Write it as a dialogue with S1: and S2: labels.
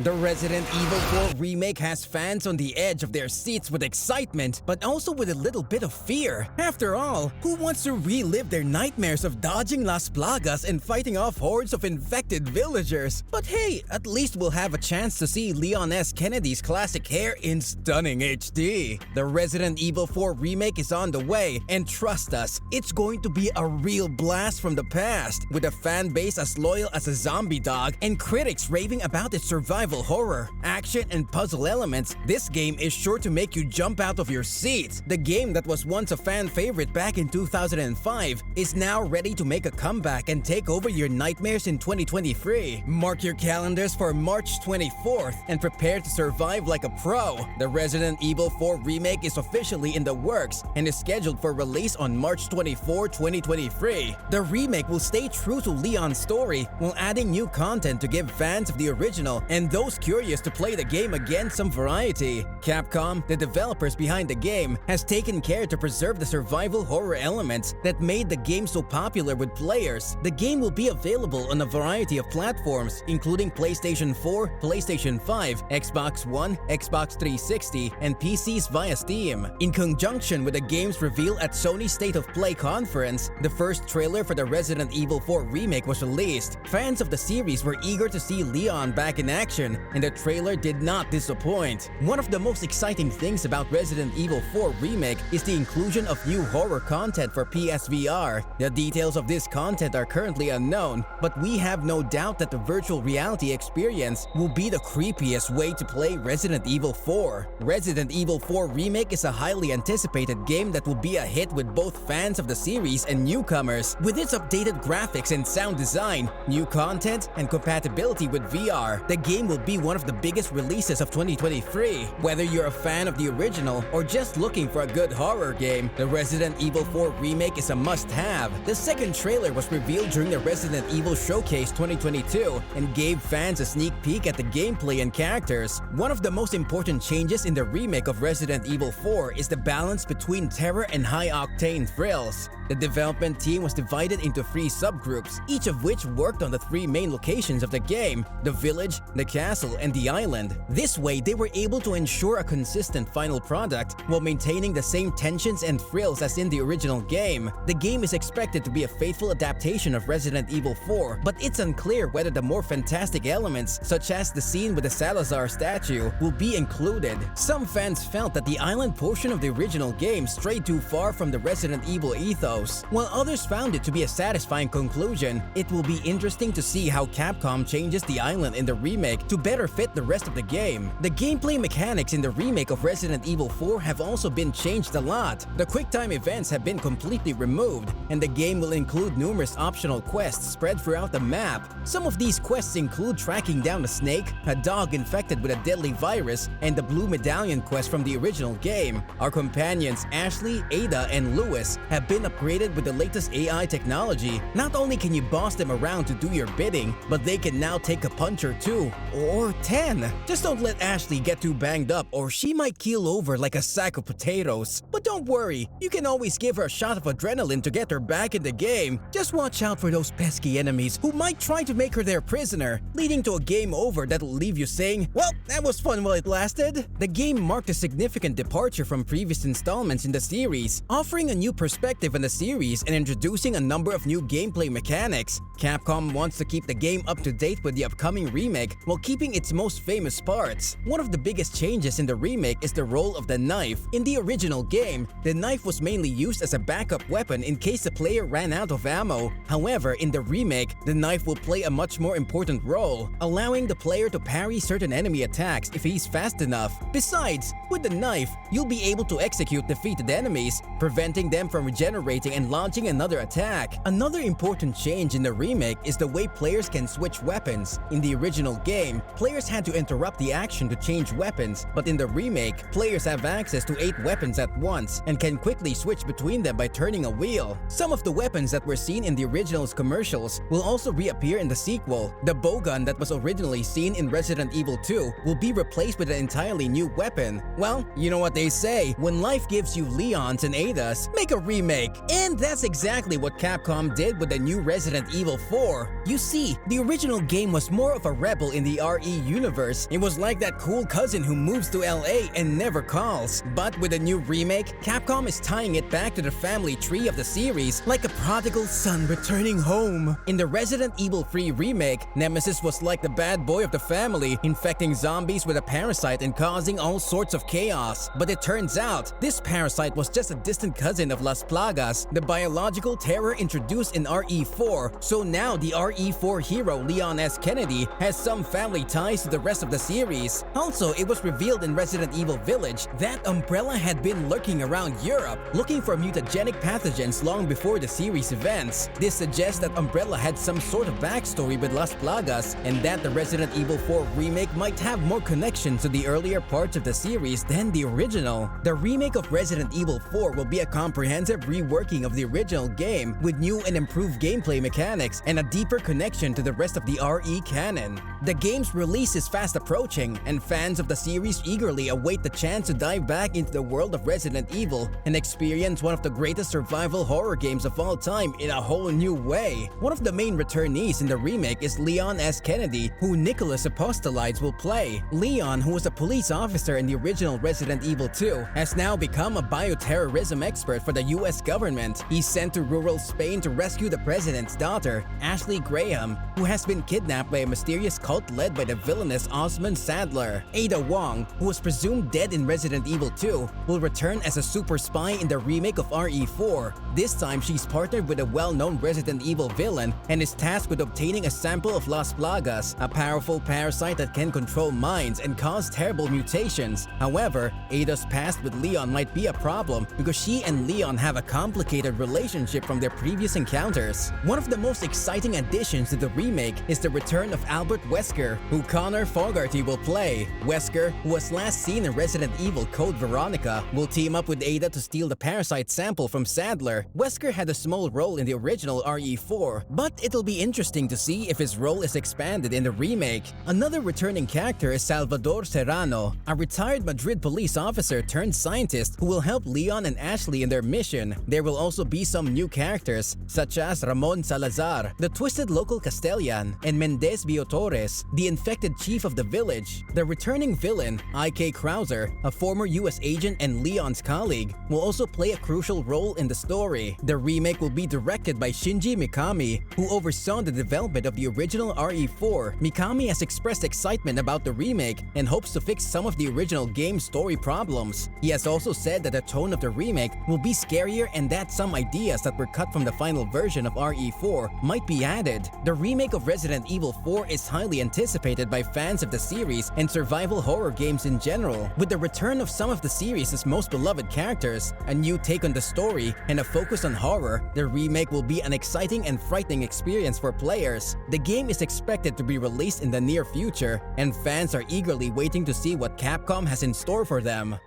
S1: The Resident Evil 4 remake has fans on the edge of their seats with excitement, but also with a little bit of fear. After all, who wants to relive their nightmares of dodging Las Plagas and fighting off hordes of infected villagers? But hey, at least we'll have a chance to see Leon S. Kennedy's classic hair in stunning HD. The Resident Evil 4 remake is on the way, and trust us, it's going to be a real blast from the past, with a fan base as loyal as a zombie dog and critics raving about its survival horror, action, and puzzle elements. This game is sure to make you jump out of your seat. The game that was once a fan favorite back in 2005 is now ready to make a comeback and take over your nightmares in 2023. Mark your calendars for March 24th and prepare to survive like a pro. The Resident Evil 4 remake is officially in the works and is scheduled for release on March 24, 2023. The remake will stay true to Leon's story while adding new content to give fans of the original and those curious to play the game again some variety. Capcom, the developers behind the game, has taken care to preserve the survival horror elements that made the game so popular with players. The game will be available on a variety of platforms, including PlayStation 4, PlayStation 5, Xbox One, Xbox 360, and PCs via Steam. In conjunction with the game's reveal at Sony's State of Play conference, the first trailer for the Resident Evil 4 remake was released. Fans of the series were eager to see Leon back in action, and the trailer did not disappoint. One of the most exciting things about Resident Evil 4 Remake is the inclusion of new horror content for PSVR. The details of this content are currently unknown, but we have no doubt that the virtual reality experience will be the creepiest way to play Resident Evil 4. Resident Evil 4 Remake is a highly anticipated game that will be a hit with both fans of the series and newcomers. With its updated graphics and sound design, new content, and compatibility with VR, the game will be one of the biggest releases of 2023. Whether you're a fan of the original or just looking for a good horror game, the Resident Evil 4 remake is a must-have. The second trailer was revealed during the Resident Evil Showcase 2022 and gave fans a sneak peek at the gameplay and characters. One of the most important changes in the remake of Resident Evil 4 is the balance between terror and high-octane thrills. The development team was divided into 3 subgroups, each of which worked on the 3 main locations of the game: the village, the castle, and the island. This way, they were able to ensure a consistent final product while maintaining the same tensions and thrills as in the original game. The game is expected to be a faithful adaptation of Resident Evil 4, but it's unclear whether the more fantastic elements, such as the scene with the Salazar statue, will be included. Some fans felt that the island portion of the original game strayed too far from the Resident Evil ethos, while others found it to be a satisfying conclusion. It will be interesting to see how Capcom changes the island in the remake to better fit the rest of the game. The gameplay mechanics in the remake of Resident Evil 4 have also been changed a lot. The QuickTime events have been completely removed, and the game will include numerous optional quests spread throughout the map. Some of these quests include tracking down a snake, a dog infected with a deadly virus, and the Blue Medallion quest from the original game. Our companions Ashley, Ada, and Lewis have been upgraded with the latest AI technology. Not only can you boss them around to do your bidding, but they can now take a punch or 2, or 10. Just don't let Ashley get too banged up or she might keel over like a sack of potatoes. But don't worry, you can always give her a shot of adrenaline to get her back in the game. Just watch out for those pesky enemies who might try to make her their prisoner, leading to a game over that'll leave you saying, "Well, that was fun while it lasted." The game marked a significant departure from previous installments in the series, offering a new perspective in the series and introducing a number of new gameplay mechanics. Capcom wants to keep the game up to date with the upcoming remake while keeping its most famous parts. One of the biggest changes in the remake is the role of the knife. In the original game, the knife was mainly used as a backup weapon in case the player ran out of ammo. However, in the remake, the knife will play a much more important role, allowing the player to parry certain enemy attacks if he's fast enough. Besides, with the knife, you'll be able to execute defeated enemies, preventing them from regenerating and launching another attack. Another important change in the remake is the way players can switch weapons. In the original game, players had to interrupt the action to change weapons, but in the remake, players have access to 8 weapons at once and can quickly switch between them by turning a wheel. Some of the weapons that were seen in the original's commercials will also reappear in the sequel. The bowgun that was originally seen in Resident Evil 2 will be replaced with an entirely new weapon. Well, you know what they say, when life gives you Leons and Adas, make a remake. And that's exactly what Capcom did with the new Resident Evil 4. You see, the original game was more of a rebel in the RE universe, series. It was like that cool cousin who moves to LA and never calls. But with a new remake, Capcom is tying it back to the family tree of the series like a prodigal son returning home. In the Resident Evil 3 remake, Nemesis was like the bad boy of the family, infecting zombies with a parasite and causing all sorts of chaos. But it turns out, this parasite was just a distant cousin of Las Plagas, the biological terror introduced in RE4, so now the RE4 hero Leon S. Kennedy has some family ties to the rest of the series. Also, it was revealed in Resident Evil Village that Umbrella had been lurking around Europe, looking for mutagenic pathogens long before the series events. This suggests that Umbrella had some sort of backstory with Las Plagas, and that the Resident Evil 4 remake might have more connection to the earlier parts of the series than the original. The remake of Resident Evil 4 will be a comprehensive reworking of the original game with new and improved gameplay mechanics and a deeper connection to the rest of the RE canon. The game's release is fast approaching, and fans of the series eagerly await the chance to dive back into the world of Resident Evil and experience one of the greatest survival horror games of all time in a whole new way. One of the main returnees in the remake is Leon S. Kennedy, who Nicholas Apostolides will play. Leon, who was a police officer in the original Resident Evil 2, has now become a bioterrorism expert for the US government. He's sent to rural Spain to rescue the president's daughter, Ashley Graham, who has been kidnapped by a mysterious cult led by the villainous Osmond Sadler. Ada Wong, who was presumed dead in Resident Evil 2, will return as a super spy in the remake of RE4. This time, she's partnered with a well-known Resident Evil villain and is tasked with obtaining a sample of Las Plagas, a powerful parasite that can control minds and cause terrible mutations. However, Ada's past with Leon might be a problem because she and Leon have a complicated relationship from their previous encounters. One of the most exciting additions to the remake is the return of Albert Wesker, who Connor Fogarty will play. Wesker, who was last seen in Resident Evil Code Veronica, will team up with Ada to steal the parasite sample from Sadler. Wesker had a small role in the original RE4, but it'll be interesting to see if his role is expanded in the remake. Another returning character is Salvador Serrano, a retired Madrid police officer turned scientist who will help Leon and Ashley in their mission. There will also be some new characters, such as Ramon Salazar, the twisted local Castellan, and Mendez Biotores, the infected chief of the village. The returning villain, I.K. Krauser, a former US agent and Leon's colleague, will also play a crucial role in the story. The remake will be directed by Shinji Mikami, who oversaw the development of the original RE4. Mikami has expressed excitement about the remake and hopes to fix some of the original game's story problems. He has also said that the tone of the remake will be scarier and that some ideas that were cut from the final version of RE4 might be added. The remake of Resident Evil 4 is highly anticipated by fans of the series and survival horror games in general. With the return of some of the series' most beloved characters, a new take on the story, and a focus on horror, the remake will be an exciting and frightening experience for players. The game is expected to be released in the near future, and fans are eagerly waiting to see what Capcom has in store for them.